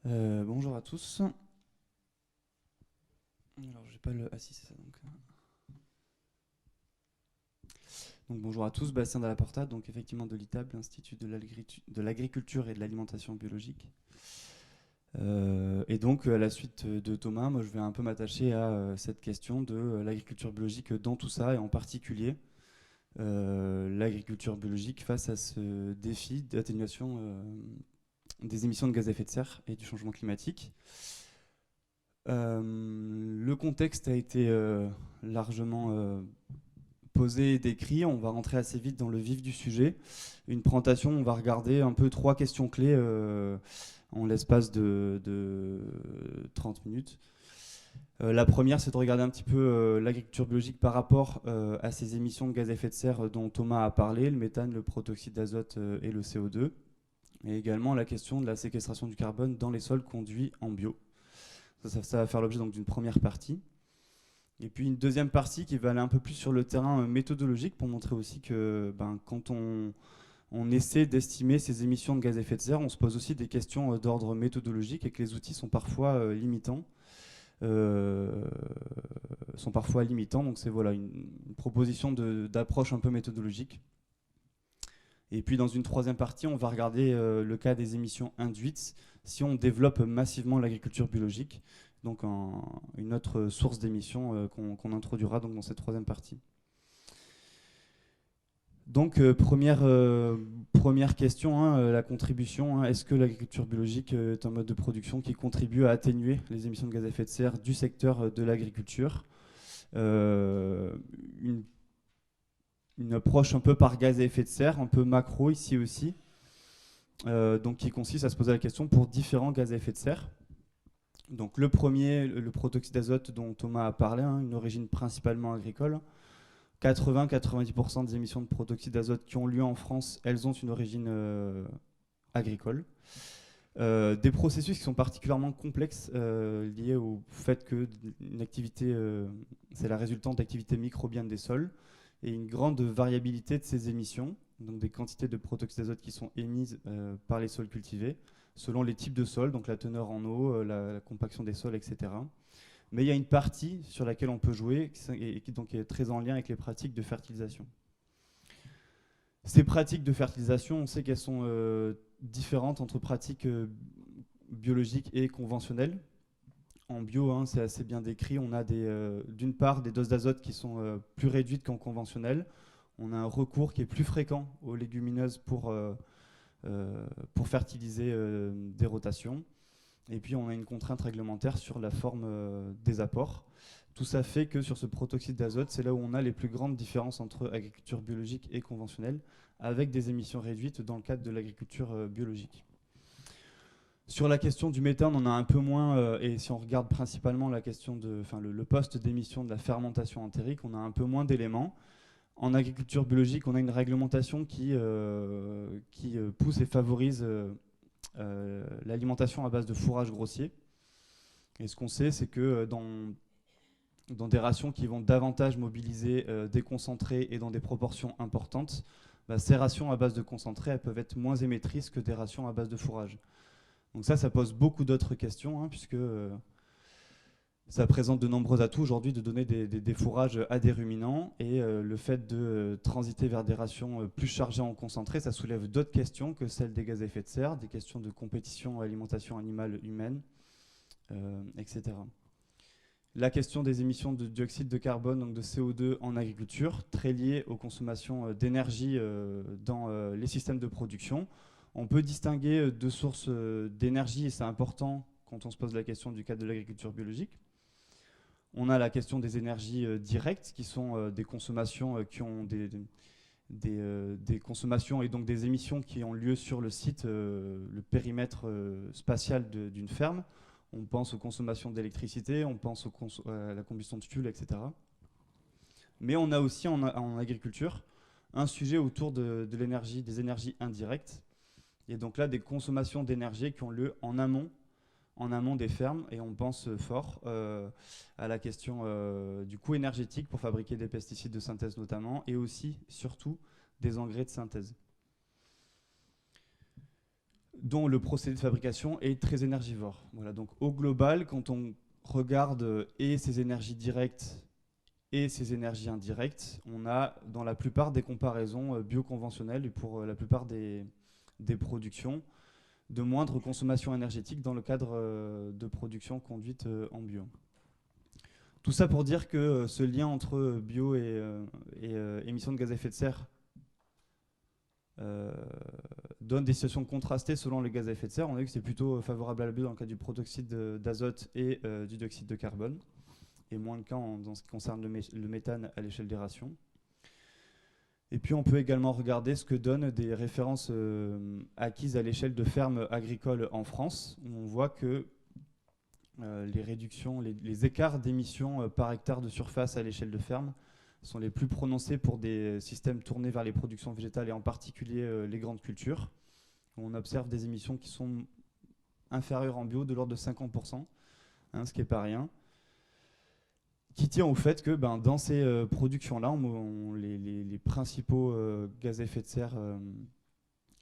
Bonjour à tous. Alors, j'ai pas le. Ah si, c'est ça. Donc, bonjour à tous, Bastien Dallaporta, donc effectivement de l'ITAB, l'Institut de l'Agriculture et de l'Alimentation Biologique. Et donc, à la suite de Thomas, moi je vais un peu m'attacher à cette question de l'agriculture biologique dans tout ça, et en particulier l'agriculture biologique face à ce défi d'atténuation des émissions de gaz à effet de serre et du changement climatique. Le contexte a été largement posé et décrit. On va rentrer assez vite dans le vif du sujet. Une présentation, on va regarder un peu 3 questions clés en l'espace de 30 minutes. La première, c'est de regarder un petit peu l'agriculture biologique par rapport à ces émissions de gaz à effet de serre dont Thomas a parlé, le méthane, le protoxyde d'azote et le CO2. Et également la question de la séquestration du carbone dans les sols conduits en bio. Ça va faire l'objet donc d'une première partie. Et puis une deuxième partie qui va aller un peu plus sur le terrain méthodologique pour montrer aussi que quand on essaie d'estimer ces émissions de gaz à effet de serre, on se pose aussi des questions d'ordre méthodologique et que les outils sont parfois limitants. Donc c'est voilà, une proposition d'approche un peu méthodologique. Et puis dans une troisième partie, on va regarder le cas des émissions induites si on développe massivement l'agriculture biologique, donc une autre source d'émissions qu'on introduira donc dans cette troisième partie. Donc première question, hein, la contribution. Hein, est-ce que l'agriculture biologique est un mode de production qui contribue à atténuer les émissions de gaz à effet de serre du secteur de l'agriculture? Une approche un peu par gaz à effet de serre, un peu macro ici aussi, donc qui consiste à se poser la question pour différents gaz à effet de serre. Donc le premier, le protoxyde d'azote dont Thomas a parlé, hein, une origine principalement agricole. 80-90% des émissions de protoxyde d'azote qui ont lieu en France, elles ont une origine agricole. Des processus qui sont particulièrement complexes liés au fait que une activité, c'est la résultante d'activités microbiennes des sols et une grande variabilité de ces émissions, donc des quantités de protoxyde d'azote qui sont émises par les sols cultivés, selon les types de sols, donc la teneur en eau, la compaction des sols, etc. Mais il y a une partie sur laquelle on peut jouer et qui donc est très en lien avec les pratiques de fertilisation. Ces pratiques de fertilisation, on sait qu'elles sont différentes entre pratiques biologiques et conventionnelles. En bio, hein, c'est assez bien décrit. On a d'une part des doses d'azote qui sont plus réduites qu'en conventionnel. On a un recours qui est plus fréquent aux légumineuses pour fertiliser des rotations. Et puis on a une contrainte réglementaire sur la forme des apports. Tout ça fait que sur ce protoxyde d'azote, c'est là où on a les plus grandes différences entre agriculture biologique et conventionnelle, avec des émissions réduites dans le cadre de l'agriculture biologique. Sur la question du méthane, on a un peu moins, et si on regarde principalement la question le poste d'émission de la fermentation entérique, on a un peu moins d'éléments. En agriculture biologique, on a une réglementation qui pousse et favorise l'alimentation à base de fourrage grossier. Et ce qu'on sait, c'est que dans des rations qui vont davantage mobiliser des concentrés et dans des proportions importantes, ces rations à base de concentrés, elles peuvent être moins émettrices que des rations à base de fourrage. Donc ça pose beaucoup d'autres questions, hein, puisque ça présente de nombreux atouts aujourd'hui de donner des fourrages à des ruminants. Et le fait de transiter vers des rations plus chargées en concentré, ça soulève d'autres questions que celles des gaz à effet de serre, des questions de compétition alimentation animale humaine, etc. La question des émissions de dioxyde de carbone, donc de CO2 en agriculture, très liée aux consommations d'énergie dans les systèmes de production. On peut distinguer deux sources d'énergie, et c'est important quand on se pose la question du cadre de l'agriculture biologique. On a la question des énergies directes, qui sont des consommations qui ont des consommations et donc des émissions qui ont lieu sur le site, le périmètre spatial d'une ferme. On pense aux consommations d'électricité, on pense à la combustion de fuel, etc. Mais on a aussi en agriculture un sujet autour de l'énergie, des énergies indirectes. Et donc là, des consommations d'énergie qui ont lieu en amont des fermes, et on pense fort à la question du coût énergétique pour fabriquer des pesticides de synthèse notamment, et aussi, surtout, des engrais de synthèse. dont le procédé de fabrication est très énergivore. Voilà, donc au global, quand on regarde et ces énergies directes et ces énergies indirectes, on a dans la plupart des comparaisons bioconventionnelles et pour la plupart des productions, de moindre consommation énergétique dans le cadre de production conduite en bio. Tout ça pour dire que ce lien entre bio et émissions de gaz à effet de serre donne des situations contrastées selon les gaz à effet de serre. On a vu que c'est plutôt favorable à la bio dans le cas du protoxyde d'azote et du dioxyde de carbone, et moins le cas dans ce qui concerne le méthane à l'échelle des rations. Et puis on peut également regarder ce que donnent des références acquises à l'échelle de fermes agricoles en France, où on voit que les réductions, les écarts d'émissions par hectare de surface à l'échelle de ferme sont les plus prononcés pour des systèmes tournés vers les productions végétales et en particulier les grandes cultures, où on observe des émissions qui sont inférieures en bio de l'ordre de 50%, ce qui n'est pas rien, qui tient au fait que dans ces productions-là, les principaux gaz à effet de serre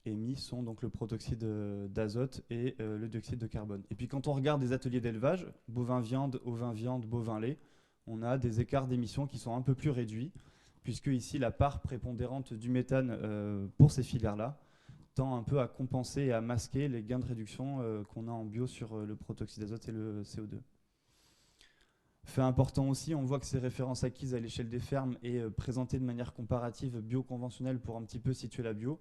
émis sont donc le protoxyde d'azote et le dioxyde de carbone. Et puis quand on regarde des ateliers d'élevage, bovin-viande, ovin-viande, bovin-lait, on a des écarts d'émissions qui sont un peu plus réduits, puisque ici la part prépondérante du méthane pour ces filières-là tend un peu à compenser et à masquer les gains de réduction qu'on a en bio sur le protoxyde d'azote et le CO2. Fait important aussi, on voit que ces références acquises à l'échelle des fermes et présentées de manière comparative bio-conventionnelle pour un petit peu situer la bio,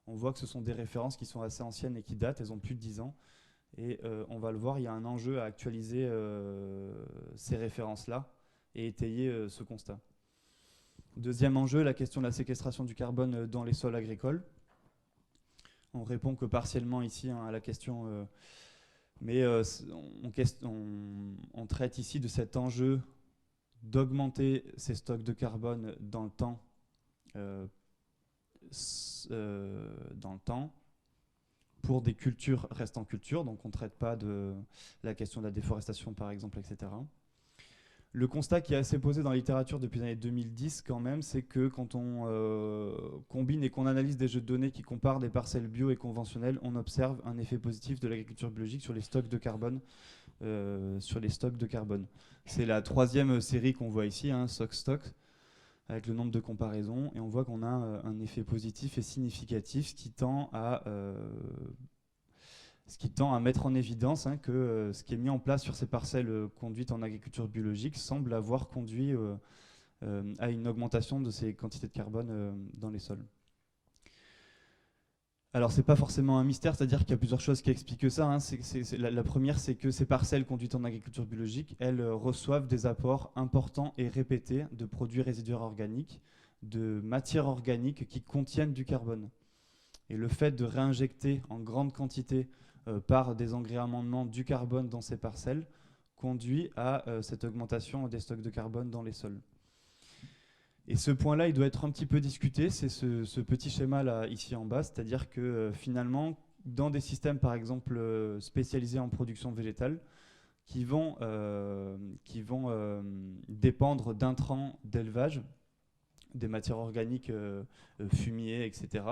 on voit que ce sont des références qui sont assez anciennes et qui datent, elles ont plus de 10 ans. Et on va le voir, il y a un enjeu à actualiser ces références-là et étayer ce constat. Deuxième enjeu, la question de la séquestration du carbone dans les sols agricoles. On répond que partiellement ici à la question, mais on traite ici de cet enjeu d'augmenter ces stocks de carbone dans le temps, pour des cultures restant cultures, donc on ne traite pas de la question de la déforestation par exemple, etc. Le constat qui est assez posé dans la littérature depuis les années 2010 quand même, c'est que quand on combine et qu'on analyse des jeux de données qui comparent des parcelles bio et conventionnelles, on observe un effet positif de l'agriculture biologique sur les stocks de carbone. C'est la troisième série qu'on voit ici, SOC-Stock, avec le nombre de comparaisons, et on voit qu'on a un effet positif et significatif, ce qui tend à mettre en évidence que ce qui est mis en place sur ces parcelles conduites en agriculture biologique semble avoir conduit à une augmentation de ces quantités de carbone dans les sols. Alors, c'est pas forcément un mystère, c'est-à-dire qu'il y a plusieurs choses qui expliquent ça. La première, c'est que ces parcelles conduites en agriculture biologique, elles reçoivent des apports importants et répétés de produits résiduaires organiques, de matières organiques qui contiennent du carbone. Et le fait de réinjecter en grande quantité par des engrais amendements du carbone dans ces parcelles conduit à cette augmentation des stocks de carbone dans les sols. Et ce point-là, il doit être un petit peu discuté, c'est ce petit schéma-là, ici en bas, c'est-à-dire que finalement, dans des systèmes, par exemple, spécialisés en production végétale, qui vont dépendre d'intrants d'élevage, des matières organiques fumier, etc.,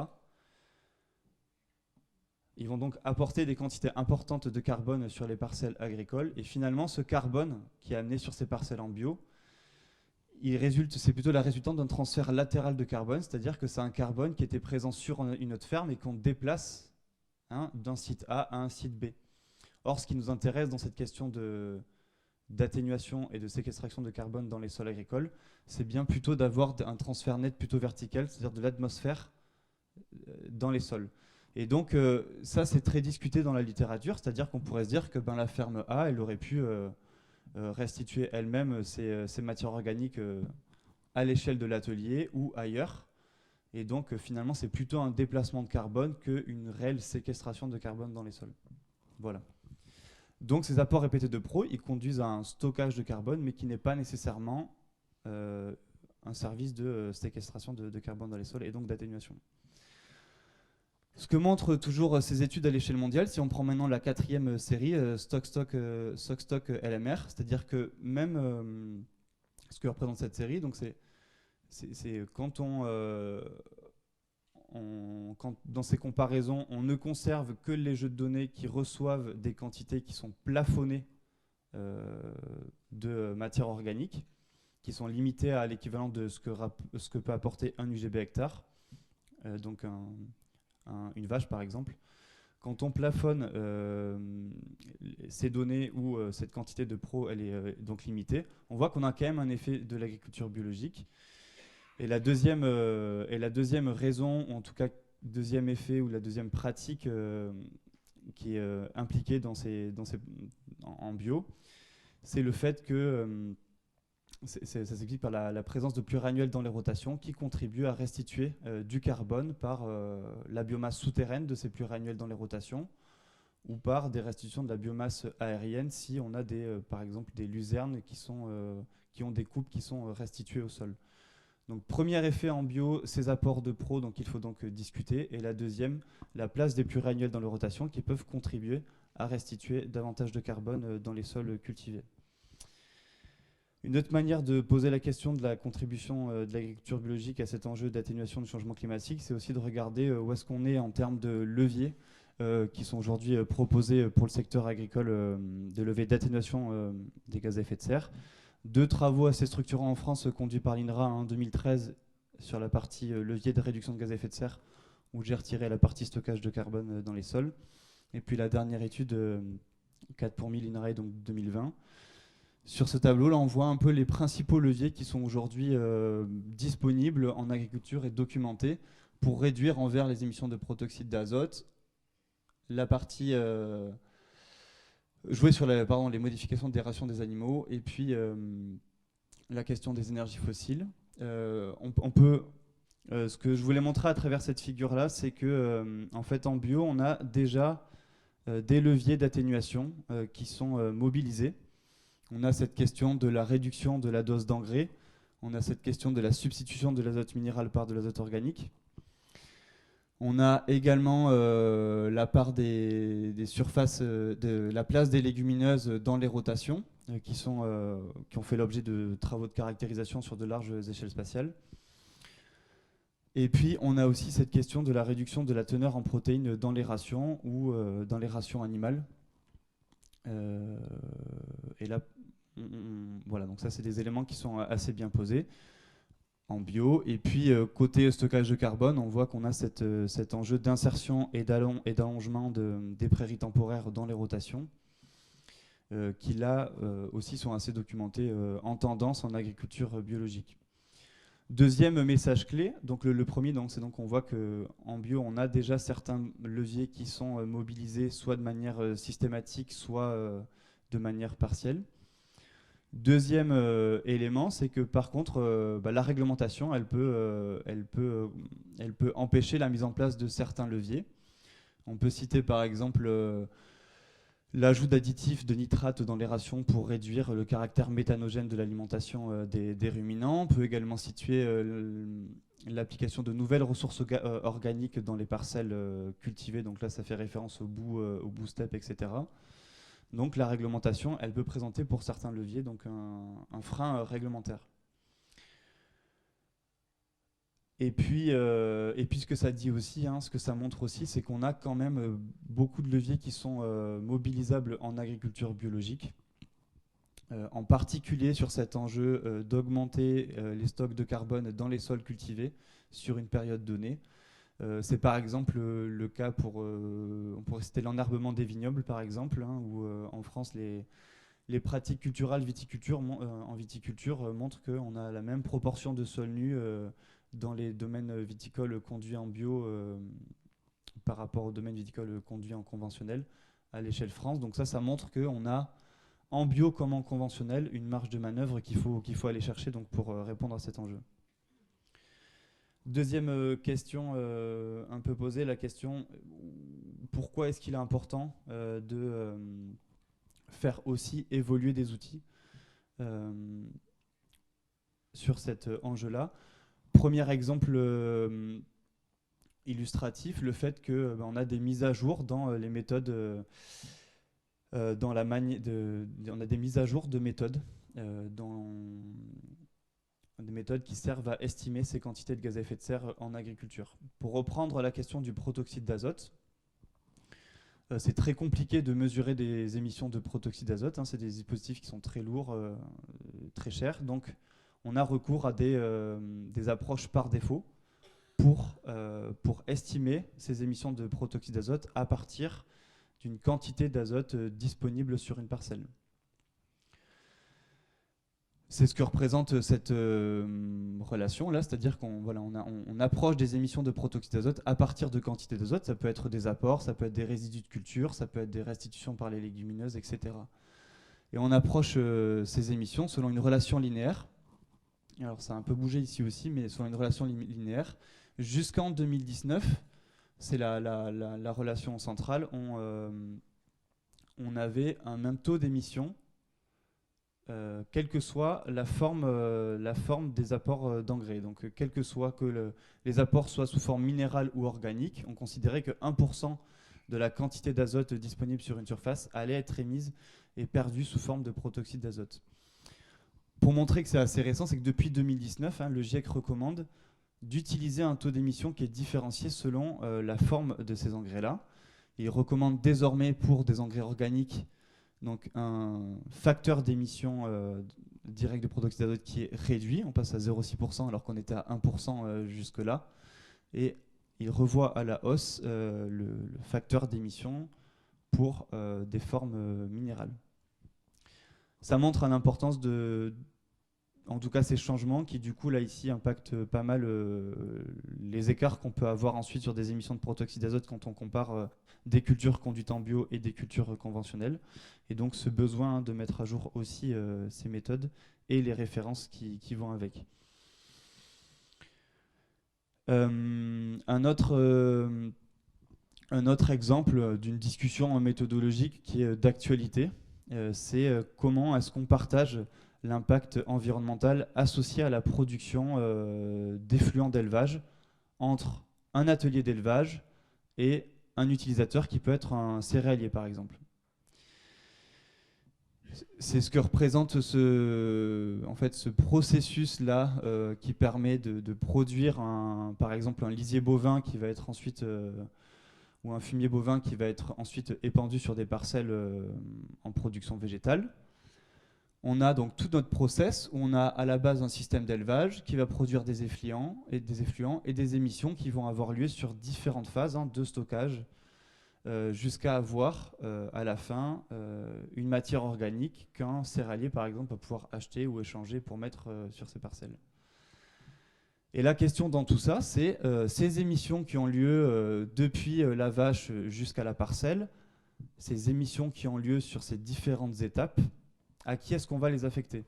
ils vont donc apporter des quantités importantes de carbone sur les parcelles agricoles, et finalement, ce carbone qui est amené sur ces parcelles en bio, c'est plutôt la résultante d'un transfert latéral de carbone, c'est-à-dire que c'est un carbone qui était présent sur une autre ferme et qu'on déplace d'un site A à un site B. Or, ce qui nous intéresse dans cette question d'atténuation et de séquestration de carbone dans les sols agricoles, c'est bien plutôt d'avoir un transfert net plutôt vertical, c'est-à-dire de l'atmosphère dans les sols. Et donc, ça, c'est très discuté dans la littérature, c'est-à-dire qu'on pourrait se dire que la ferme A, elle aurait pu restituer elle-même ces matières organiques à l'échelle de l'atelier ou ailleurs. Et donc finalement c'est plutôt un déplacement de carbone qu'une réelle séquestration de carbone dans les sols. Voilà. Donc ces apports répétés de pro, ils conduisent à un stockage de carbone, mais qui n'est pas nécessairement un service de séquestration de carbone dans les sols et donc d'atténuation. Ce que montrent toujours ces études à l'échelle mondiale, si on prend maintenant la quatrième série, SOC-Stock LMR, c'est-à-dire que même ce que représente cette série, donc c'est quand dans ces comparaisons, on ne conserve que les jeux de données qui reçoivent des quantités qui sont plafonnées de matière organique, qui sont limitées à l'équivalent de ce que peut apporter un UGB hectare, donc une vache par exemple. Quand on plafonne ces données où cette quantité de pro elle est donc limitée, on voit qu'on a quand même un effet de l'agriculture biologique. Et la deuxième raison, ou en tout cas deuxième effet ou la deuxième pratique qui est impliquée en bio, c'est le fait que ça s'explique par la présence de pluriannuels dans les rotations qui contribuent à restituer du carbone par la biomasse souterraine de ces pluriannuels dans les rotations ou par des restitutions de la biomasse aérienne si on a par exemple des luzernes qui ont des coupes qui sont restituées au sol. Donc premier effet en bio, ces apports de pro, donc il faut donc discuter. Et la deuxième, la place des pluriannuels dans les rotations qui peuvent contribuer à restituer davantage de carbone dans les sols cultivés. Une autre manière de poser la question de la contribution de l'agriculture biologique à cet enjeu d'atténuation du changement climatique, c'est aussi de regarder où est-ce qu'on est en termes de leviers qui sont aujourd'hui proposés pour le secteur agricole, des leviers d'atténuation des gaz à effet de serre. 2 travaux assez structurants en France conduits par l'INRA en 2013 sur la partie levier de réduction de gaz à effet de serre, où j'ai retiré la partie stockage de carbone dans les sols. Et puis la dernière étude, 4 pour 1000 INRA, donc 2020. Sur ce tableau, là, on voit un peu les principaux leviers qui sont aujourd'hui disponibles en agriculture et documentés pour réduire envers les émissions de protoxyde d'azote. La partie jouer sur les modifications des rations des animaux et puis la question des énergies fossiles. Ce que je voulais montrer à travers cette figure-là, c'est que en fait, en bio, on a déjà des leviers d'atténuation qui sont mobilisés. On a cette question de la réduction de la dose d'engrais. On a cette question de la substitution de l'azote minéral par de l'azote organique. On a également la part des surfaces, la place des légumineuses dans les rotations, qui ont fait l'objet de travaux de caractérisation sur de larges échelles spatiales. Et puis, on a aussi cette question de la réduction de la teneur en protéines dans les rations ou dans les rations animales. Et là, voilà, donc ça, c'est des éléments qui sont assez bien posés en bio. Et puis, côté stockage de carbone, on voit qu'on a cet enjeu d'insertion et d'allongement des prairies temporaires dans les rotations, qui là aussi sont assez documentés en tendance en agriculture biologique. Deuxième message clé, donc le premier, c'est donc on voit qu'en bio, on a déjà certains leviers qui sont mobilisés soit de manière systématique, soit de manière partielle. Deuxième élément, c'est que par contre, la réglementation, elle peut empêcher la mise en place de certains leviers. On peut citer par exemple l'ajout d'additifs de nitrates dans les rations pour réduire le caractère méthanogène de l'alimentation des ruminants. On peut également situer l'application de nouvelles ressources organiques dans les parcelles cultivées. Donc là, ça fait référence au bout steppe, etc. Donc la réglementation, elle peut présenter pour certains leviers donc un frein réglementaire. Et puis ce que ça dit aussi, ce que ça montre aussi, c'est qu'on a quand même beaucoup de leviers qui sont mobilisables en agriculture biologique, en particulier sur cet enjeu d'augmenter les stocks de carbone dans les sols cultivés sur une période donnée. C'est par exemple le cas on pourrait citer l'enherbement des vignobles par exemple, où en France les pratiques culturales en viticulture montrent qu'on a la même proportion de sols nus dans les domaines viticoles conduits en bio par rapport aux domaines viticoles conduits en conventionnel à l'échelle France. Donc ça montre qu'on a en bio comme en conventionnel une marge de manœuvre qu'il faut aller chercher donc, pour répondre à cet enjeu. Deuxième question un peu posée, la question pourquoi est-ce qu'il est important de faire aussi évoluer des outils sur cet enjeu-là. Premier exemple illustratif, le fait qu'on a des mises à jour dans les méthodes, on a des mises à jour de méthodes des méthodes qui servent à estimer ces quantités de gaz à effet de serre en agriculture. Pour reprendre la question du protoxyde d'azote, c'est très compliqué de mesurer des émissions de protoxyde d'azote, hein, c'est des dispositifs qui sont très lourds, très chers, donc on a recours à des approches par défaut pour estimer ces émissions de protoxyde d'azote à partir d'une quantité d'azote disponible sur une parcelle. C'est ce que représente cette relation-là, c'est-à-dire on approche des émissions de protoxyde d'azote à partir de quantités d'azote. Ça peut être des apports, ça peut être des résidus de culture, ça peut être des restitutions par les légumineuses, etc. Et on approche ces émissions selon une relation linéaire. Alors ça a un peu bougé ici aussi, mais selon une relation linéaire. Jusqu'en 2019, c'est la relation centrale, on avait un même taux d'émission quelle que soit la forme des apports d'engrais. Donc, quel que soit que les apports soient sous forme minérale ou organique, on considérait que 1% de la quantité d'azote disponible sur une surface allait être émise et perdue sous forme de protoxyde d'azote. Pour montrer que c'est assez récent, c'est que depuis 2019, le GIEC recommande d'utiliser un taux d'émission qui est différencié selon la forme de ces engrais-là. Il recommande désormais pour des engrais organiques donc un facteur d'émission direct de protoxyde d'azote qui est réduit. On passe à 0,6% alors qu'on était à 1% jusque-là. Et il revoit à la hausse le facteur d'émission pour des formes minérales. Ça montre l'importance en tout cas ces changements qui du coup là ici impactent pas mal les écarts qu'on peut avoir ensuite sur des émissions de protoxyde d'azote quand on compare des cultures conduites en bio et des cultures conventionnelles. Et donc ce besoin de mettre à jour aussi ces méthodes et les références qui vont avec. Un autre exemple d'une discussion méthodologique qui est d'actualité, c'est comment est-ce qu'on partage l'impact environnemental associé à la production d'effluents d'élevage entre un atelier d'élevage et un utilisateur qui peut être un céréalier par exemple. C'est ce que représente ce processus-là qui permet de produire par exemple un lisier bovin qui va être ensuite, ou un fumier bovin qui va être ensuite épandu sur des parcelles en production végétale. On a donc tout notre process où on a à la base un système d'élevage qui va produire des effluents et des émissions qui vont avoir lieu sur différentes phases de stockage jusqu'à avoir à la fin une matière organique qu'un céréalier par exemple va pouvoir acheter ou échanger pour mettre sur ses parcelles. Et la question dans tout ça, c'est ces émissions qui ont lieu depuis la vache jusqu'à la parcelle, ces émissions qui ont lieu sur ces différentes étapes, à qui est-ce qu'on va les affecter?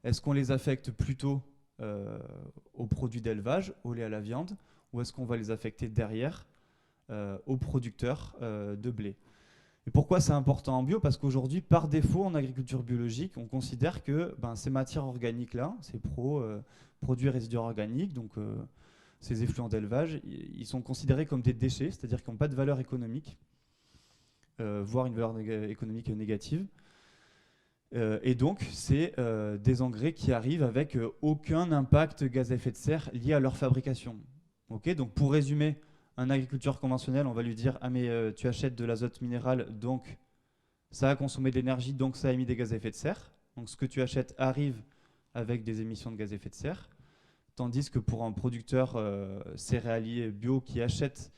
Est-ce qu'on les affecte plutôt aux produits d'élevage, au lait à la viande, ou est-ce qu'on va les affecter derrière aux producteurs de blé? Et pourquoi c'est important en bio? Parce qu'aujourd'hui, par défaut, en agriculture biologique, on considère que ces matières organiques-là, ces produits résiduaires organiques, donc ces effluents d'élevage, ils sont considérés comme des déchets, c'est-à-dire qu'ils n'ont pas de valeur économique, voire une valeur économique négative. Et donc, c'est des engrais qui arrivent avec aucun impact gaz à effet de serre lié à leur fabrication. Okay, donc, pour résumer, un agriculteur conventionnel, on va lui dire « Ah, mais tu achètes de l'azote minéral, donc ça a consommé de l'énergie, donc ça a émis des gaz à effet de serre. Donc, ce que tu achètes arrive avec des émissions de gaz à effet de serre. » Tandis que pour un producteur céréalier bio qui achète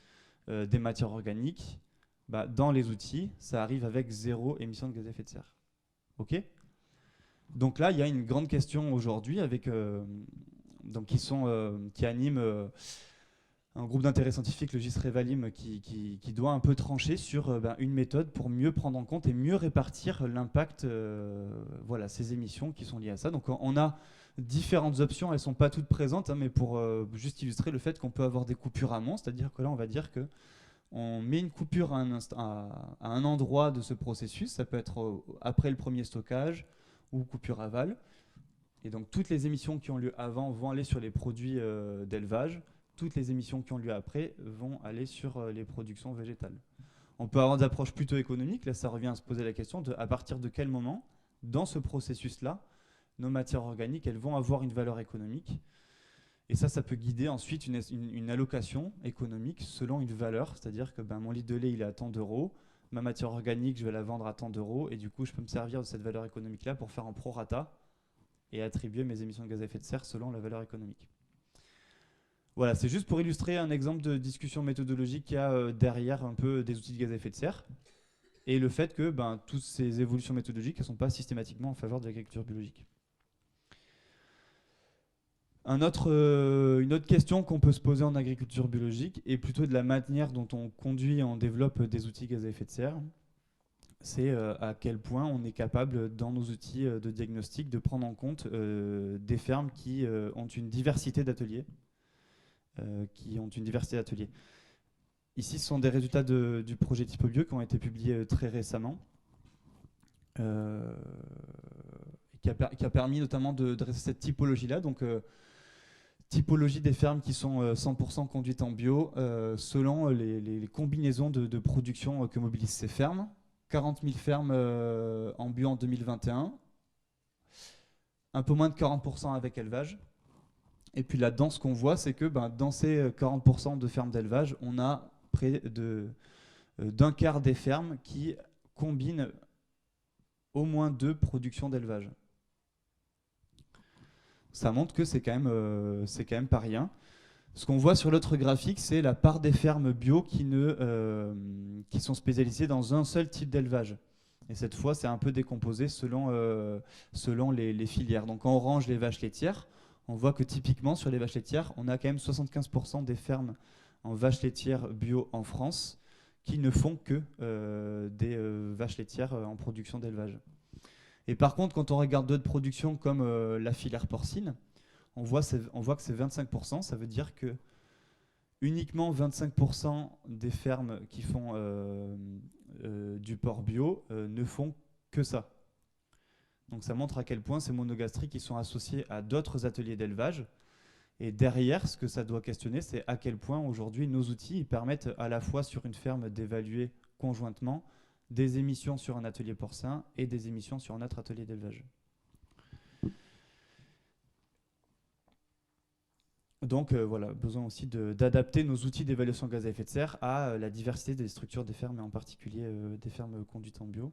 des matières organiques, dans les outils, ça arrive avec 0 émission de gaz à effet de serre. Ok. Donc là, il y a une grande question aujourd'hui qui anime un groupe d'intérêt scientifique, le GIS Revalim, qui doit un peu trancher sur une méthode pour mieux prendre en compte et mieux répartir l'impact, ces émissions qui sont liées à ça. Donc on a différentes options, elles ne sont pas toutes présentes, mais pour juste illustrer le fait qu'on peut avoir des coupures amont, c'est-à-dire que là, on va dire que on met une coupure à un endroit de ce processus, ça peut être après le premier stockage ou coupure aval. Et donc toutes les émissions qui ont lieu avant vont aller sur les produits d'élevage, toutes les émissions qui ont lieu après vont aller sur les productions végétales. On peut avoir des approches plutôt économiques, là ça revient à se poser la question de à partir de quel moment, dans ce processus-là, nos matières organiques, elles vont avoir une valeur économique. Et ça peut guider ensuite une allocation économique selon une valeur, c'est-à-dire que mon litre de lait, il est à tant d'euros, ma matière organique, je vais la vendre à tant d'euros, et du coup, je peux me servir de cette valeur économique-là pour faire un prorata et attribuer mes émissions de gaz à effet de serre selon la valeur économique. Voilà, c'est juste pour illustrer un exemple de discussion méthodologique qu'il y a derrière un peu des outils de gaz à effet de serre, et le fait que toutes ces évolutions méthodologiques ne sont pas systématiquement en faveur de l'agriculture biologique. Une autre question qu'on peut se poser en agriculture biologique est plutôt de la manière dont on conduit et on développe des outils gaz à effet de serre. C'est à quel point on est capable, dans nos outils de diagnostic, de prendre en compte des fermes qui ont une diversité d'ateliers. Ici, ce sont des résultats du projet TypoBio qui ont été publiés très récemment, qui a permis notamment de dresser cette typologie-là. Donc, typologie des fermes qui sont 100% conduites en bio selon les combinaisons de production que mobilisent ces fermes. 40 000 fermes en bio en 2021, un peu moins de 40% avec élevage. Et puis là-dedans, ce qu'on voit, c'est que dans ces 40% de fermes d'élevage, on a près d'un quart des fermes qui combinent au moins 2 productions d'élevage. Ça montre que c'est quand même pas rien. Ce qu'on voit sur l'autre graphique, c'est la part des fermes bio qui sont spécialisées dans un seul type d'élevage. Et cette fois, c'est un peu décomposé selon les filières. Donc en orange, les vaches laitières. On voit que typiquement, sur les vaches laitières, on a quand même 75% des fermes en vaches laitières bio en France qui ne font que des vaches laitières en production d'élevage. Et par contre, quand on regarde d'autres productions comme la filière porcine, on voit que c'est 25%. Ça veut dire que uniquement 25% des fermes qui font du porc bio ne font que ça. Donc ça montre à quel point ces monogastriques sont associés à d'autres ateliers d'élevage. Et derrière, ce que ça doit questionner, c'est à quel point aujourd'hui nos outils permettent à la fois sur une ferme d'évaluer conjointement des émissions sur un atelier porcin et des émissions sur un autre atelier d'élevage. Donc voilà, besoin aussi d'adapter nos outils d'évaluation gaz à effet de serre à la diversité des structures des fermes, et en particulier des fermes conduites en bio.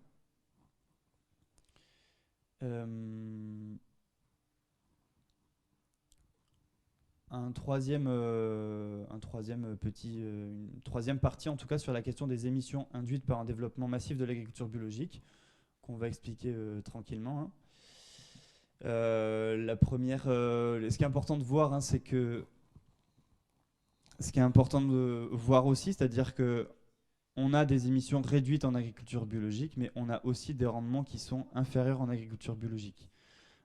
Une troisième partie, en tout cas, sur la question des émissions induites par un développement massif de l'agriculture biologique, qu'on va expliquer tranquillement. Hein. La première, ce qui est important de voir, c'est que ce qui est important de voir aussi, c'est-à-dire que on a des émissions réduites en agriculture biologique, mais on a aussi des rendements qui sont inférieurs en agriculture biologique.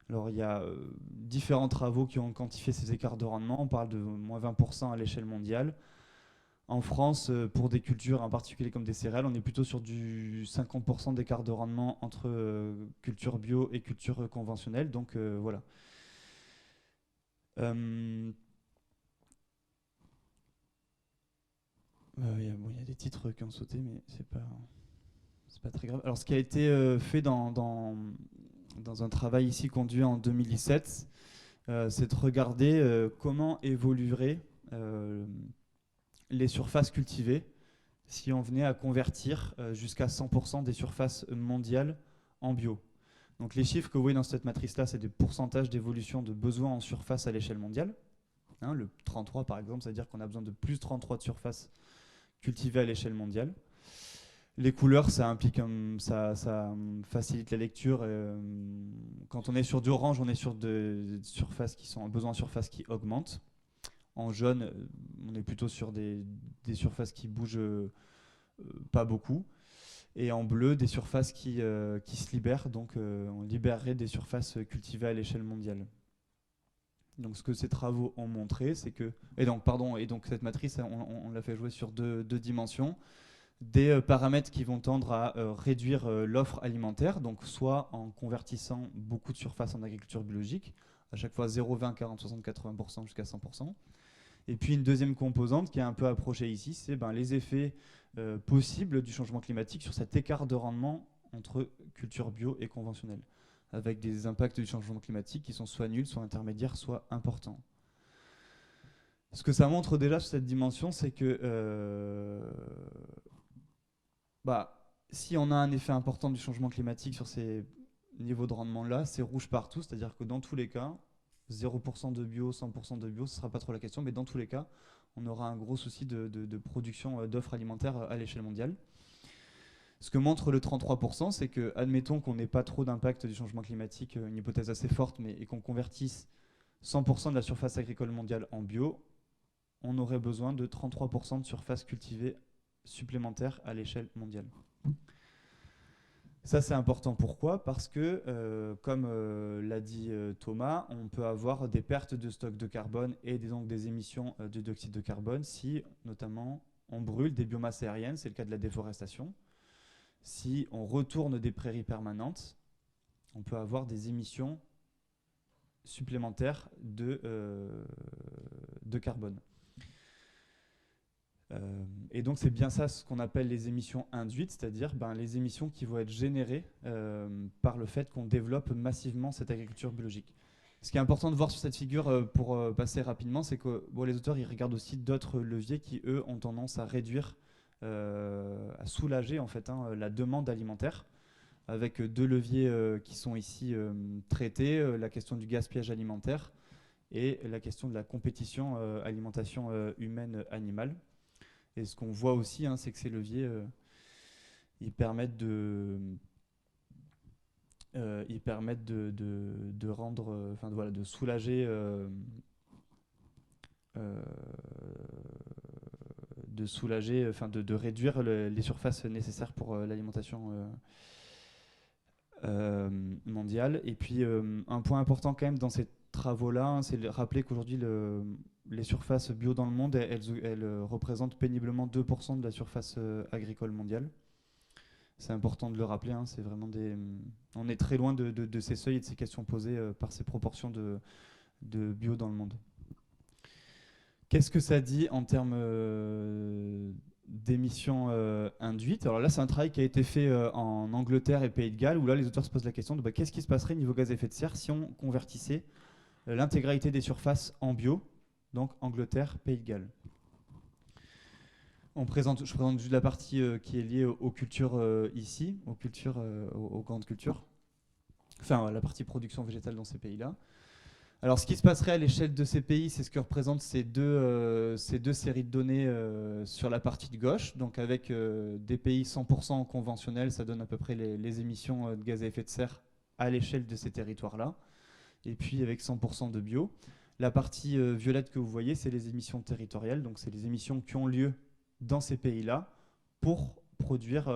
Alors il y a différents travaux qui ont quantifié ces écarts de rendement. On parle de moins 20% à l'échelle mondiale. En France, pour des cultures en particulier comme des céréales, on est plutôt sur du 50% d'écart de rendement entre culture bio et culture conventionnelle. Donc voilà. Il y a des titres qui ont sauté, mais c'est pas très grave. Alors ce qui a été fait dans un travail ici conduit en 2017, c'est de regarder comment évolueraient les surfaces cultivées si on venait à convertir jusqu'à 100% des surfaces mondiales en bio. Donc les chiffres que vous voyez dans cette matrice-là, c'est des pourcentages d'évolution de besoins en surface à l'échelle mondiale. Hein, le 33 par exemple, ça veut dire qu'on a besoin de plus 33 de surface cultivée à l'échelle mondiale. Les couleurs, ça facilite la lecture. Quand on est sur du orange, on est sur des surfaces qui sont besoin en surface qui augmentent. En jaune, on est plutôt sur des surfaces qui bougent pas beaucoup. Et en bleu, des surfaces qui se libèrent. Donc on libérerait des surfaces cultivées à l'échelle mondiale. Donc ce que ces travaux ont montré, c'est que... Et donc cette matrice, on l'a fait jouer sur deux dimensions. Des paramètres qui vont tendre à réduire l'offre alimentaire, donc soit en convertissant beaucoup de surface en agriculture biologique, à chaque fois 0, 20, 40, 60, 80% jusqu'à 100%. Et puis une deuxième composante qui est un peu approchée ici, c'est les effets possibles du changement climatique sur cet écart de rendement entre culture bio et conventionnelle. avec des impacts du changement climatique qui sont soit nuls, soit intermédiaires, soit importants. Ce que ça montre déjà sur cette dimension, c'est que si on a un effet important du changement climatique sur ces niveaux de rendement-là, c'est rouge partout, c'est-à-dire que dans tous les cas, 0% de bio, 100% de bio, ce ne sera pas trop la question, mais dans tous les cas, on aura un gros souci de production d'offres alimentaires à l'échelle mondiale. Ce que montre le 33%, c'est que, admettons qu'on n'ait pas trop d'impact du changement climatique, une hypothèse assez forte, et qu'on convertisse 100% de la surface agricole mondiale en bio, on aurait besoin de 33% de surface cultivée supplémentaire à l'échelle mondiale. Ça, c'est important. Pourquoi ? Parce que, comme l'a dit Thomas, on peut avoir des pertes de stock de carbone et donc des émissions de dioxyde de carbone si, notamment, on brûle des biomasses aériennes, c'est le cas de la déforestation. Si on retourne des prairies permanentes, on peut avoir des émissions supplémentaires de carbone. Et donc c'est bien ça ce qu'on appelle les émissions induites, c'est-à-dire les émissions qui vont être générées par le fait qu'on développe massivement cette agriculture biologique. Ce qui est important de voir sur cette figure pour passer rapidement, c'est que les auteurs ils regardent aussi d'autres leviers qui, eux, ont tendance à réduire, à soulager en fait, la demande alimentaire, avec deux leviers qui sont ici traités, la question du gaspillage alimentaire et la question de la compétition alimentation humaine-animale. Et ce qu'on voit aussi, c'est que ces leviers, ils permettent de rendre, de soulager, de réduire les surfaces nécessaires pour l'alimentation mondiale. Et puis un point important quand même dans ces travaux-là, c'est de rappeler qu'aujourd'hui les surfaces bio dans le monde, elles représentent péniblement 2% de la surface agricole mondiale. C'est important de le rappeler, c'est vraiment on est très loin de ces seuils et de ces questions posées par ces proportions de bio dans le monde. Qu'est-ce que ça dit en termes d'émissions induites ? Alors là, c'est un travail qui a été fait en Angleterre et Pays de Galles, où là, les auteurs se posent la question de qu'est-ce qui se passerait niveau gaz à effet de serre si on convertissait l'intégralité des surfaces en bio, donc Angleterre, Pays de Galles. Je présente juste la partie qui est liée aux cultures ici, aux grandes cultures, enfin la partie production végétale dans ces pays-là. Alors ce qui se passerait à l'échelle de ces pays, c'est ce que représentent ces deux séries de données sur la partie de gauche. Donc avec des pays 100% conventionnels, ça donne à peu près les émissions de gaz à effet de serre à l'échelle de ces territoires-là. Et puis avec 100% de bio. La partie violette que vous voyez, c'est les émissions territoriales. Donc c'est les émissions qui ont lieu dans ces pays-là pour produire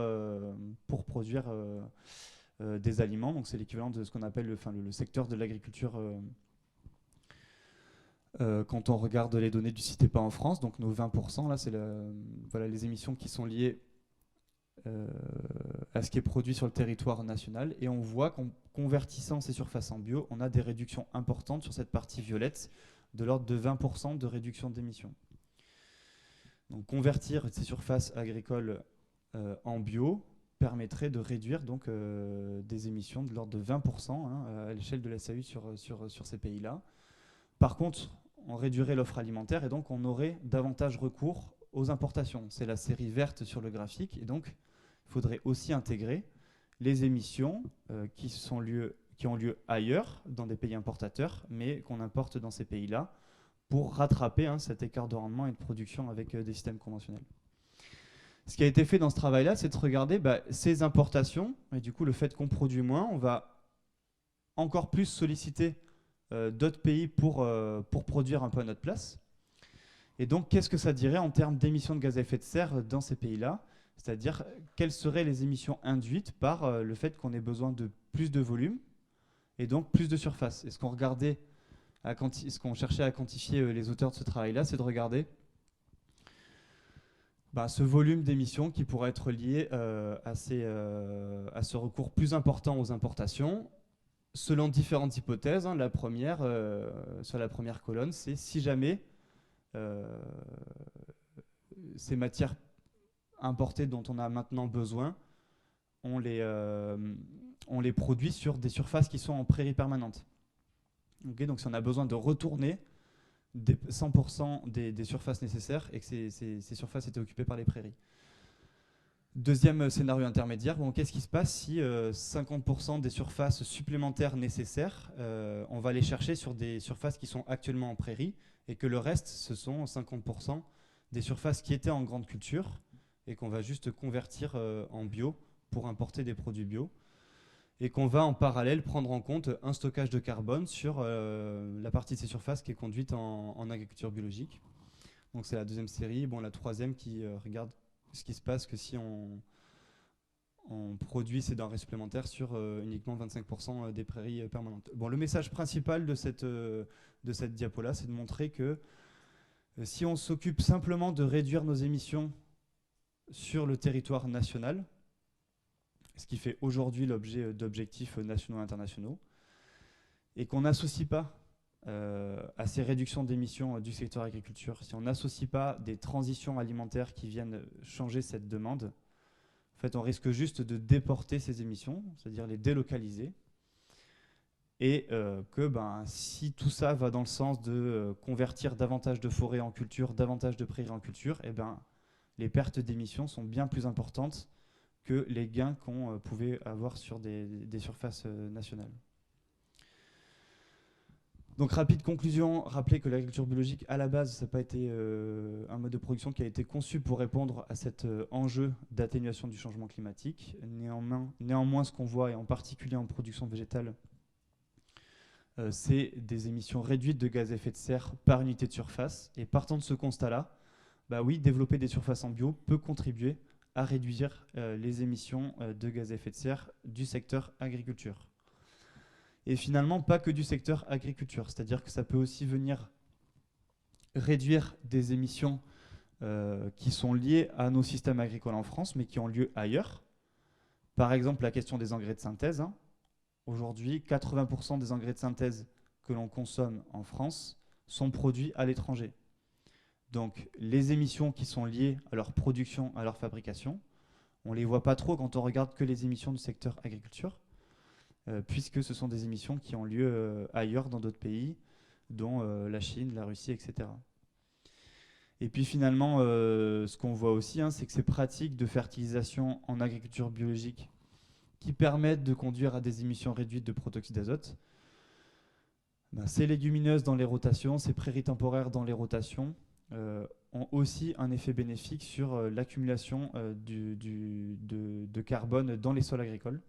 des aliments. Donc c'est l'équivalent de ce qu'on appelle le secteur de l'agriculture quand on regarde les données du CITEPA en France. Donc nos 20%, là, c'est les émissions qui sont liées à ce qui est produit sur le territoire national. Et on voit qu'en convertissant ces surfaces en bio, on a des réductions importantes sur cette partie violette, de l'ordre de 20% de réduction d'émissions. Donc convertir ces surfaces agricoles en bio permettrait de réduire donc, des émissions de l'ordre de 20% à l'échelle de la SAU sur ces pays-là. Par contre, on réduirait l'offre alimentaire et donc on aurait davantage recours aux importations. C'est la série verte sur le graphique et donc il faudrait aussi intégrer les émissions qui ont lieu ailleurs, dans des pays importateurs, mais qu'on importe dans ces pays-là, pour rattraper cet écart de rendement et de production avec des systèmes conventionnels. Ce qui a été fait dans ce travail-là, c'est de regarder ces importations, et du coup le fait qu'on produit moins, on va encore plus solliciter d'autres pays pour produire un peu à notre place. Et donc, qu'est-ce que ça dirait en termes d'émissions de gaz à effet de serre dans ces pays-là ? C'est-à-dire, quelles seraient les émissions induites par le fait qu'on ait besoin de plus de volume et donc plus de surface ? Et ce qu'on cherchait à quantifier les auteurs de ce travail-là, c'est de regarder ce volume d'émissions qui pourrait être lié à ce recours plus important aux importations, selon différentes hypothèses. La première, sur la première colonne, c'est si jamais ces matières importées dont on a maintenant besoin, on les on les produit sur des surfaces qui sont en prairie permanente. Okay, donc si on a besoin de retourner 100% des surfaces nécessaires et que ces surfaces étaient occupées par les prairies. Deuxième scénario intermédiaire, bon, qu'est-ce qui se passe si 50% des surfaces supplémentaires nécessaires, on va les chercher sur des surfaces qui sont actuellement en prairie et que le reste, ce sont 50% des surfaces qui étaient en grande culture et qu'on va juste convertir en bio pour importer des produits bio et qu'on va en parallèle prendre en compte un stockage de carbone sur la partie de ces surfaces qui est conduite en agriculture biologique. Donc c'est la deuxième série. Bon, la troisième qui regarde ce qui se passe que si on produit ces denrées supplémentaires sur uniquement 25% des prairies permanentes. Bon, le message principal de cette diapo-là, c'est de montrer que si on s'occupe simplement de réduire nos émissions sur le territoire national, ce qui fait aujourd'hui l'objet d'objectifs nationaux et internationaux, et qu'on n'associe pas à ces réductions d'émissions du secteur agriculture, si on n'associe pas des transitions alimentaires qui viennent changer cette demande, en fait, on risque juste de déporter ces émissions, c'est-à-dire les délocaliser, et que si tout ça va dans le sens de convertir davantage de forêts en culture, davantage de prairies en culture, et les pertes d'émissions sont bien plus importantes que les gains qu'on pouvait avoir sur des surfaces nationales. Donc rapide conclusion, rappeler que l'agriculture biologique à la base, ça n'a pas été un mode de production qui a été conçu pour répondre à cet enjeu d'atténuation du changement climatique. Néanmoins, ce qu'on voit, et en particulier en production végétale, c'est des émissions réduites de gaz à effet de serre par unité de surface. Et partant de ce constat-là, oui, développer des surfaces en bio peut contribuer à réduire les émissions de gaz à effet de serre du secteur agriculture. Et finalement, pas que du secteur agriculture, c'est-à-dire que ça peut aussi venir réduire des émissions qui sont liées à nos systèmes agricoles en France, mais qui ont lieu ailleurs. Par exemple, la question des engrais de synthèse. Aujourd'hui, 80% des engrais de synthèse que l'on consomme en France sont produits à l'étranger. Donc, les émissions qui sont liées à leur production, à leur fabrication, on ne les voit pas trop quand on regarde que les émissions du secteur agriculture, puisque ce sont des émissions qui ont lieu ailleurs dans d'autres pays, dont la Chine, la Russie, etc. Et puis finalement, ce qu'on voit aussi, c'est que ces pratiques de fertilisation en agriculture biologique qui permettent de conduire à des émissions réduites de protoxyde d'azote, ces légumineuses dans les rotations, ces prairies temporaires dans les rotations, ont aussi un effet bénéfique sur l'accumulation de carbone dans les sols agricoles.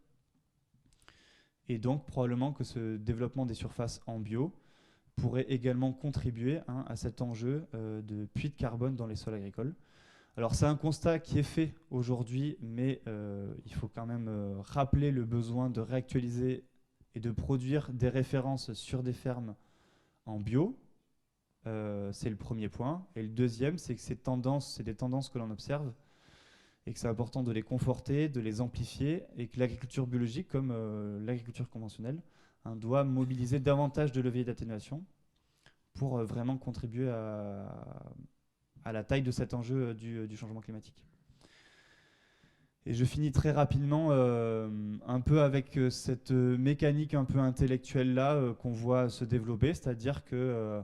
Et donc, probablement que ce développement des surfaces en bio pourrait également contribuer à cet enjeu de puits de carbone dans les sols agricoles. Alors, c'est un constat qui est fait aujourd'hui, mais il faut quand même rappeler le besoin de réactualiser et de produire des références sur des fermes en bio. C'est le premier point. Et le deuxième, c'est que c'est des tendances que l'on observe et que c'est important de les conforter, de les amplifier, et que l'agriculture biologique, comme l'agriculture conventionnelle, doit mobiliser davantage de leviers d'atténuation pour vraiment contribuer à la taille de cet enjeu du changement climatique. Et je finis très rapidement un peu avec cette mécanique un peu intellectuelle-là qu'on voit se développer, c'est-à-dire que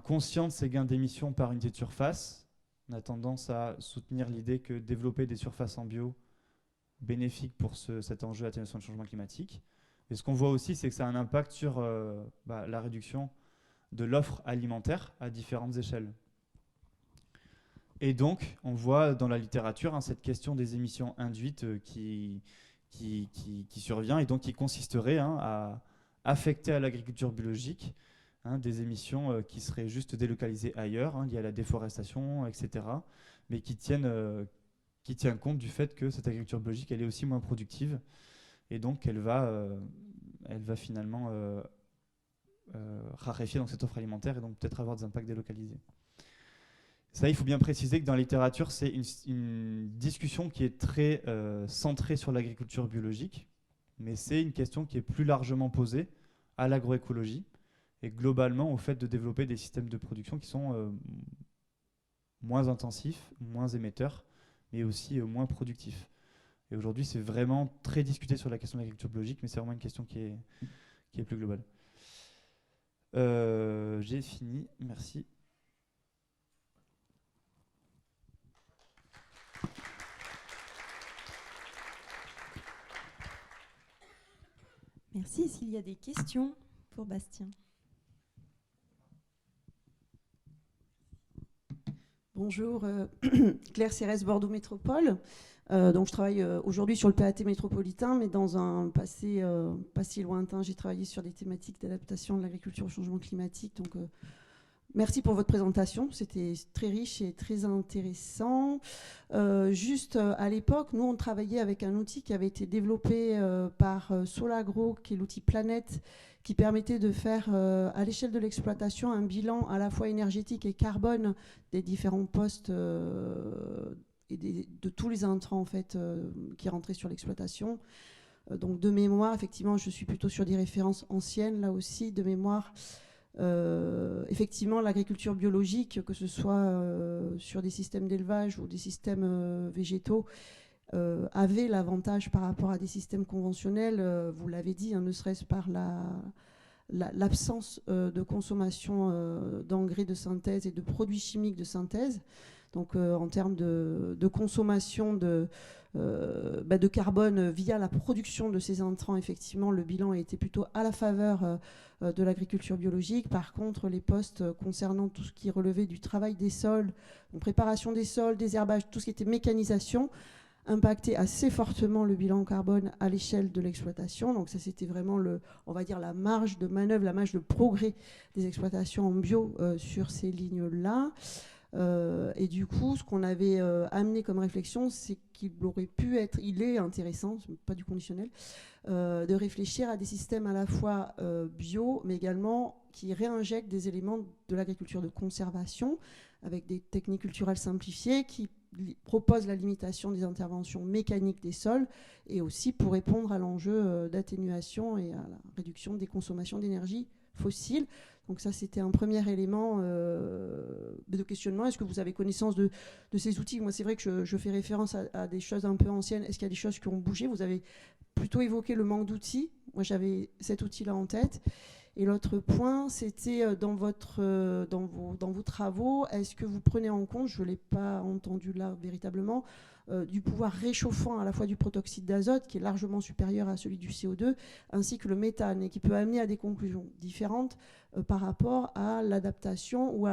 conscient de ces gains d'émissions par unité de surface, on a tendance à soutenir l'idée que développer des surfaces en bio bénéfique pour cet enjeu d'atténuation du changement climatique. Et ce qu'on voit aussi, c'est que ça a un impact sur la réduction de l'offre alimentaire à différentes échelles. Et donc, on voit dans la littérature cette question des émissions induites qui survient et donc qui consisterait à affecter à l'agriculture biologique des émissions qui seraient juste délocalisées ailleurs, liées à la déforestation, etc., mais qui tiennent compte du fait que cette agriculture biologique, elle est aussi moins productive, et donc elle va finalement raréfier cette offre alimentaire et donc peut-être avoir des impacts délocalisés. Ça, il faut bien préciser que dans la littérature, c'est une discussion qui est très centrée sur l'agriculture biologique, mais c'est une question qui est plus largement posée à l'agroécologie et globalement au fait de développer des systèmes de production qui sont moins intensifs, moins émetteurs, mais aussi moins productifs. Et aujourd'hui, c'est vraiment très discuté sur la question de l'agriculture biologique, mais c'est vraiment une question qui est plus globale. J'ai fini, merci. Merci. Est-ce qu'il y a des questions pour Bastien? Bonjour, Claire Cérès, Bordeaux Métropole. Donc je travaille aujourd'hui sur le PAT métropolitain, mais dans un passé pas si lointain, j'ai travaillé sur des thématiques d'adaptation de l'agriculture au changement climatique. Donc merci pour votre présentation, c'était très riche et très intéressant. Juste à l'époque, nous on travaillait avec un outil qui avait été développé par Solagro, qui est l'outil Planète, qui permettait de faire à l'échelle de l'exploitation un bilan à la fois énergétique et carbone des différents postes et de tous les intrants en fait, qui rentraient sur l'exploitation. Donc de mémoire, effectivement, je suis plutôt sur des références anciennes, là aussi, de mémoire. Effectivement, l'agriculture biologique, que ce soit sur des systèmes d'élevage ou des systèmes végétaux, avait l'avantage par rapport à des systèmes conventionnels, vous l'avez dit, hein, ne serait-ce par l'absence de consommation d'engrais de synthèse et de produits chimiques de synthèse. Donc en termes de consommation de carbone via la production de ces intrants, effectivement, le bilan a été plutôt à la faveur de l'agriculture biologique. Par contre, les postes concernant tout ce qui relevait du travail des sols, donc préparation des sols, désherbage, tout ce qui était mécanisation, impactait assez fortement le bilan carbone à l'échelle de l'exploitation. Donc ça, c'était vraiment on va dire la marge de manœuvre, la marge de progrès des exploitations en bio sur ces lignes-là. Et du coup, ce qu'on avait amené comme réflexion, c'est qu'il aurait pu être, il est intéressant, pas du conditionnel, de réfléchir à des systèmes à la fois bio, mais également qui réinjectent des éléments de l'agriculture de conservation, avec des techniques culturelles simplifiées, qui proposent la limitation des interventions mécaniques des sols, et aussi pour répondre à l'enjeu d'atténuation et à la réduction des consommations d'énergie fossile. Donc ça, c'était un premier élément de questionnement. Est-ce que vous avez connaissance de ces outils? Moi, c'est vrai que je fais référence à des choses un peu anciennes. Est-ce qu'il y a des choses qui ont bougé? Vous avez plutôt évoqué le manque d'outils. Moi, j'avais cet outil-là en tête. Et l'autre point, c'était dans vos travaux, est-ce que vous prenez en compte, je ne l'ai pas entendu là véritablement, du pouvoir réchauffant à la fois du protoxyde d'azote, qui est largement supérieur à celui du CO2, ainsi que le méthane, et qui peut amener à des conclusions différentes par rapport à l'adaptation ou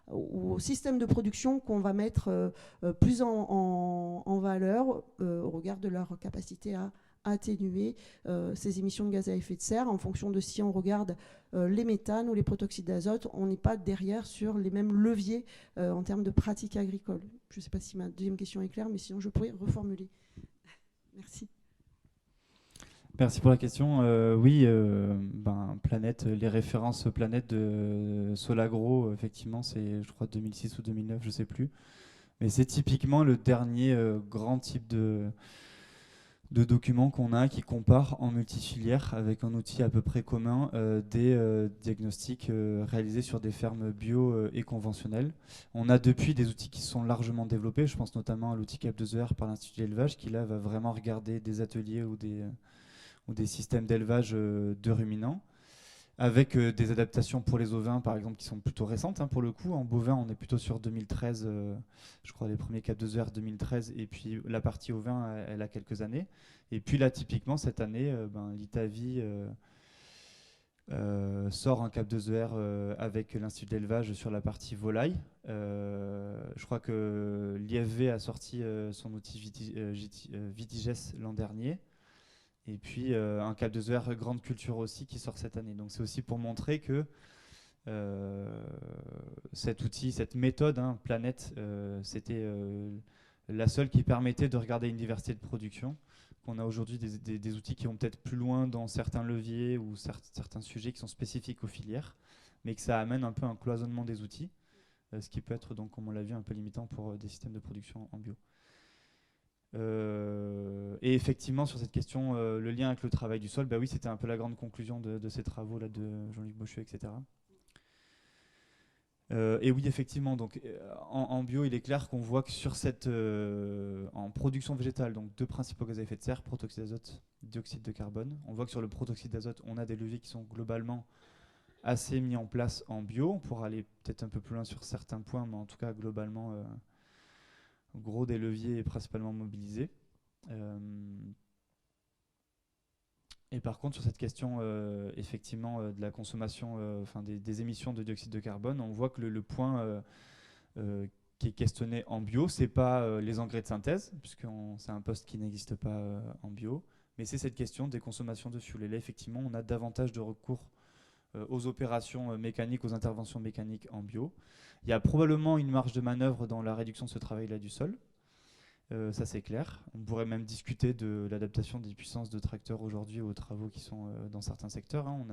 au système de production qu'on va mettre plus en valeur au regard de leur capacité à atténuer ces émissions de gaz à effet de serre, en fonction de si on regarde les méthanes ou les protoxydes d'azote, on n'est pas derrière sur les mêmes leviers en termes de pratiques agricoles. Je ne sais pas si ma deuxième question est claire, mais sinon je pourrais reformuler. Merci. Merci pour la question. Oui, Planète, les références Planète de Solagro, effectivement, c'est, je crois, 2006 ou 2009, je ne sais plus. Mais c'est typiquement le dernier grand type de documents qu'on a qui comparent en multifilière avec un outil à peu près commun des diagnostics réalisés sur des fermes bio et conventionnelles. On a depuis des outils qui sont largement développés, je pense notamment à l'outil Cap2ER par l'Institut d'élevage qui là va vraiment regarder des ateliers ou des systèmes d'élevage de ruminants, avec des adaptations pour les ovins, par exemple, qui sont plutôt récentes, hein, pour le coup. En bovin, on est plutôt sur 2013, je crois les premiers Cap2ER 2013, et puis la partie ovin, elle a quelques années. Et puis là, typiquement, cette année, l'ITAVI sort un Cap2ER avec l'Institut d'élevage sur la partie volaille. Je crois que l'IFV a sorti son outil Vitiges l'an dernier. Et puis un Cap2ER grande culture aussi qui sort cette année. Donc c'est aussi pour montrer que cet outil, cette méthode, hein, Planète, c'était la seule qui permettait de regarder une diversité de production. Qu'on a aujourd'hui des outils qui vont peut-être plus loin dans certains leviers ou certains sujets qui sont spécifiques aux filières, mais que ça amène un peu un cloisonnement des outils, ce qui peut être, donc, comme on l'a vu, un peu limitant pour des systèmes de production en bio. Et effectivement, sur cette question, le lien avec le travail du sol, bah oui, c'était un peu la grande conclusion de ces travaux là de Jean-Luc Boschue, etc. Et oui, effectivement, donc, en bio, il est clair qu'on voit que sur en production végétale, donc deux principaux gaz à effet de serre, protoxyde d'azote, dioxyde de carbone, on voit que sur le protoxyde d'azote, on a des leviers qui sont globalement assez mis en place en bio. On pourra aller peut-être un peu plus loin sur certains points, mais en tout cas, globalement, gros des leviers principalement mobilisés. Et par contre, sur cette question effectivement de la consommation, des émissions de dioxyde de carbone, on voit que le point qui est questionné en bio, c'est pas les engrais de synthèse, puisque c'est un poste qui n'existe pas en bio, mais c'est cette question des consommations de fioul. Et là, effectivement, on a davantage de recours aux opérations mécaniques, aux interventions mécaniques en bio. Il y a probablement une marge de manœuvre dans la réduction de ce travail-là du sol. Ça c'est clair. On pourrait même discuter de l'adaptation des puissances de tracteurs aujourd'hui aux travaux qui sont dans certains secteurs. Hein.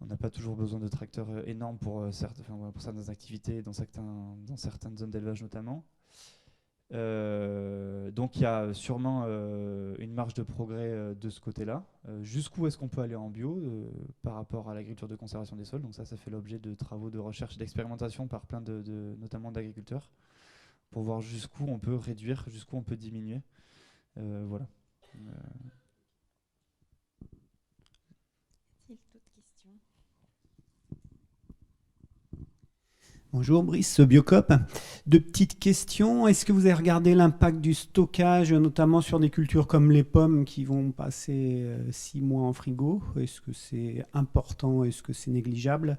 On n'a pas toujours besoin de tracteurs énormes pour certaines activités, dans certaines zones d'élevage notamment. Donc il y a sûrement une marge de progrès de ce côté-là. Jusqu'où est-ce qu'on peut aller en bio par rapport à l'agriculture de conservation des sols? Donc ça fait l'objet de travaux de recherche et d'expérimentation par plein notamment d'agriculteurs, pour voir jusqu'où on peut réduire, jusqu'où on peut diminuer. Voilà. D'autres questions? Bonjour Brice, Biocop. Deux petites questions. Est-ce que vous avez regardé l'impact du stockage, notamment sur des cultures comme les pommes qui vont passer 6 mois en frigo? Est-ce que c'est important? Est-ce que c'est négligeable?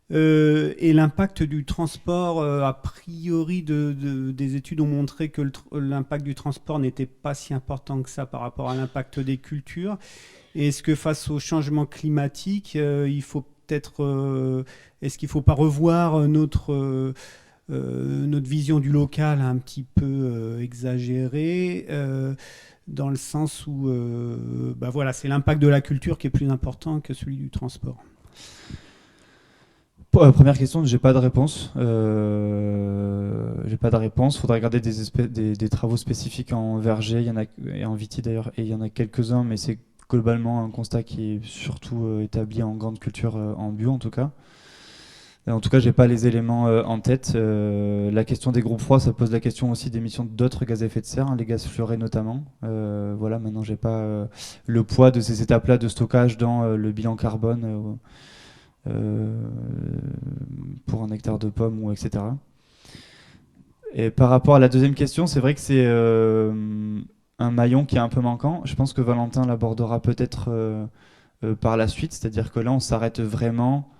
Et l'impact du transport, a priori des études ont montré que l'impact du transport n'était pas si important que ça par rapport à l'impact des cultures. Et est-ce que face au changement climatique, il faut peut-être, est-ce qu'il ne faut pas revoir notre vision du local un petit peu exagérée, dans le sens où voilà, c'est l'impact de la culture qui est plus important que celui du transport? Première question, j'ai pas de réponse. Faudrait regarder des travaux spécifiques en verger, il y en a, et en vitis d'ailleurs, et il y en a quelques-uns, mais c'est globalement un constat qui est surtout établi en grande culture en bio en tout cas. En tout cas, j'ai pas les éléments en tête. La question des groupes froids, ça pose la question aussi d'émissions d'autres gaz à effet de serre, hein, les gaz fluorés notamment. Voilà, maintenant j'ai pas le poids de ces étapes-là de stockage dans le bilan carbone. Pour un hectare de pommes ou etc. Et par rapport à la deuxième question, c'est vrai que c'est un maillon qui est un peu manquant. Je pense que Valentin l'abordera peut-être par la suite, c'est-à-dire que là on s'arrête vraiment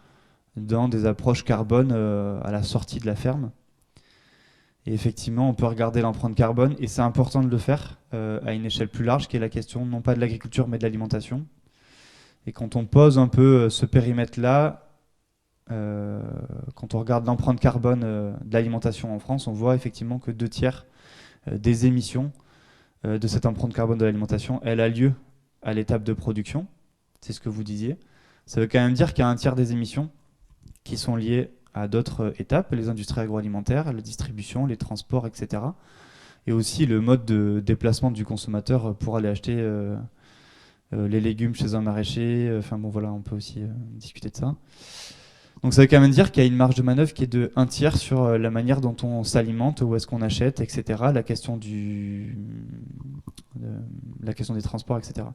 dans des approches carbone à la sortie de la ferme. Et effectivement, on peut regarder l'empreinte carbone, et c'est important de le faire à une échelle plus large, qui est la question non pas de l'agriculture mais de l'alimentation. Et quand on pose un peu ce périmètre-là, quand on regarde l'empreinte carbone de l'alimentation en France, on voit effectivement que 2/3 des émissions de cette empreinte carbone de l'alimentation, elle a lieu à l'étape de production. C'est ce que vous disiez. Ça veut quand même dire qu'il y a 1/3 des émissions qui sont liées à d'autres étapes, les industries agroalimentaires, la distribution, les transports, etc. Et aussi le mode de déplacement du consommateur pour aller acheter les légumes chez un maraîcher. Enfin bon voilà, on peut aussi discuter de ça. Donc ça veut quand même dire qu'il y a une marge de manœuvre qui est de 1/3 sur la manière dont on s'alimente, où est-ce qu'on achète, etc. La question des transports, etc.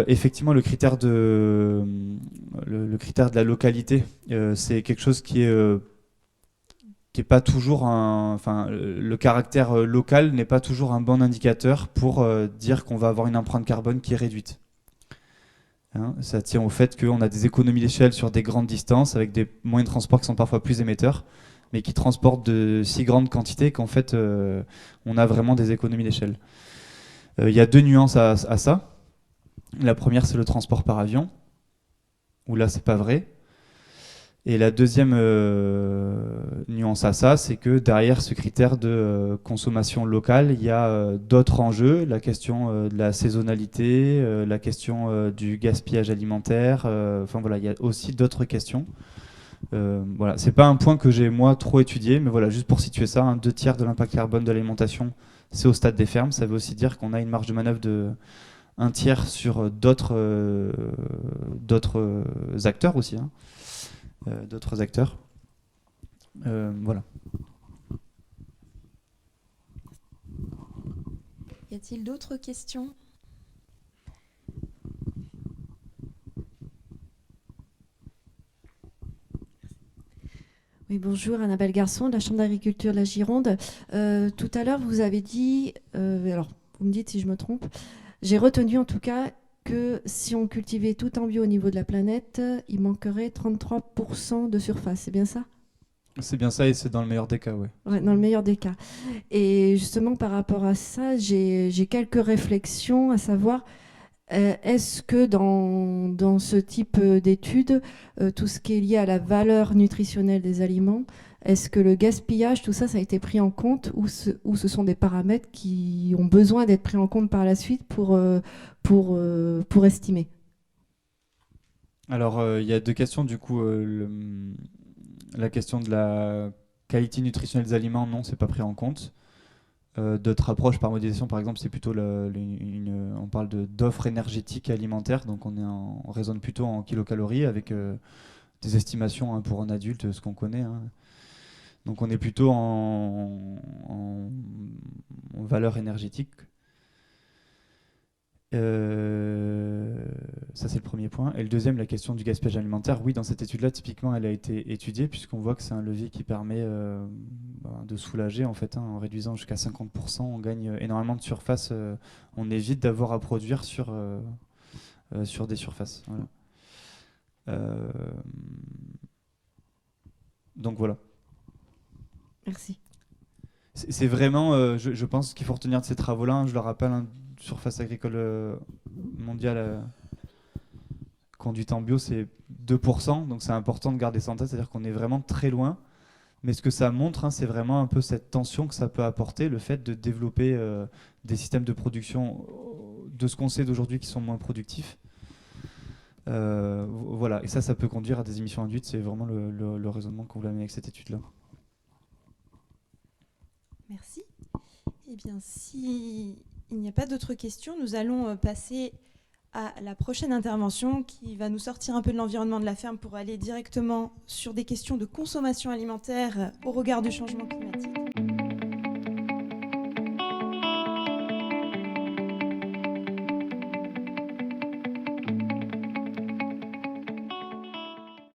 Effectivement, le critère de la localité, c'est quelque chose qui est pas toujours le caractère local n'est pas toujours un bon indicateur pour dire qu'on va avoir une empreinte carbone qui est réduite. Hein, ça tient au fait qu'on a des économies d'échelle sur des grandes distances avec des moyens de transport qui sont parfois plus émetteurs, mais qui transportent de si grandes quantités qu'en fait on a vraiment des économies d'échelle. Il y a 2 nuances à ça. La première, c'est le transport par avion, où là c'est pas vrai. Et la deuxième nuance à ça, c'est que derrière ce critère de consommation locale, il y a d'autres enjeux, la question de la saisonnalité, la question du gaspillage alimentaire, enfin voilà, il y a aussi d'autres questions. Voilà, c'est pas un point que j'ai moi trop étudié, mais voilà, juste pour situer ça, 2/3 de l'impact carbone de l'alimentation, c'est au stade des fermes. Ça veut aussi dire qu'on a une marge de manœuvre de un tiers sur d'autres acteurs aussi, hein. D'autres acteurs. Voilà. Y a-t-il d'autres questions? Oui, bonjour, Annabelle Garçon de la Chambre d'agriculture de la Gironde. Tout à l'heure, vous avez dit, alors vous me dites si je me trompe, j'ai retenu en tout cas que si on cultivait tout en bio au niveau de la planète, il manquerait 33% de surface, c'est bien ça? C'est bien ça et c'est dans le meilleur des cas, ouais. Ouais, dans le meilleur des cas. Et justement, par rapport à ça, j'ai quelques réflexions, à savoir, est-ce que dans ce type d'études, tout ce qui est lié à la valeur nutritionnelle des aliments, est-ce que le gaspillage, tout ça, ça a été pris en compte ou ce sont des paramètres qui ont besoin d'être pris en compte par la suite pour estimer? Alors, il y a deux questions, du coup. La question de la qualité nutritionnelle des aliments, non, c'est pas pris en compte. D'autres approches par modélisation, par exemple, c'est plutôt on parle d'offres énergétiques et alimentaires, donc on raisonne plutôt en kilocalories avec des estimations, hein, pour un adulte, ce qu'on connaît, hein. Donc on est plutôt en valeur énergétique. Ça, c'est le premier point. Et le deuxième, la question du gaspillage alimentaire. Oui, dans cette étude-là, typiquement, elle a été étudiée puisqu'on voit que c'est un levier qui permet de soulager, en fait, hein, en réduisant jusqu'à 50%. On gagne énormément de surface. On évite d'avoir à produire sur des surfaces. Voilà. Donc voilà. Merci. C'est vraiment, je pense qu'il faut retenir de ces travaux-là, hein, je le rappelle, hein, surface agricole mondiale conduite en bio, c'est 2%, donc c'est important de garder ça en tête, c'est-à-dire qu'on est vraiment très loin. Mais ce que ça montre, hein, c'est vraiment un peu cette tension que ça peut apporter, le fait de développer des systèmes de production de ce qu'on sait d'aujourd'hui qui sont moins productifs. Voilà, et ça peut conduire à des émissions induites, c'est vraiment le raisonnement qu'on voulait amener avec cette étude-là. Merci. Eh bien, si il n'y a pas d'autres questions, nous allons passer à la prochaine intervention qui va nous sortir un peu de l'environnement de la ferme pour aller directement sur des questions de consommation alimentaire au regard du changement climatique.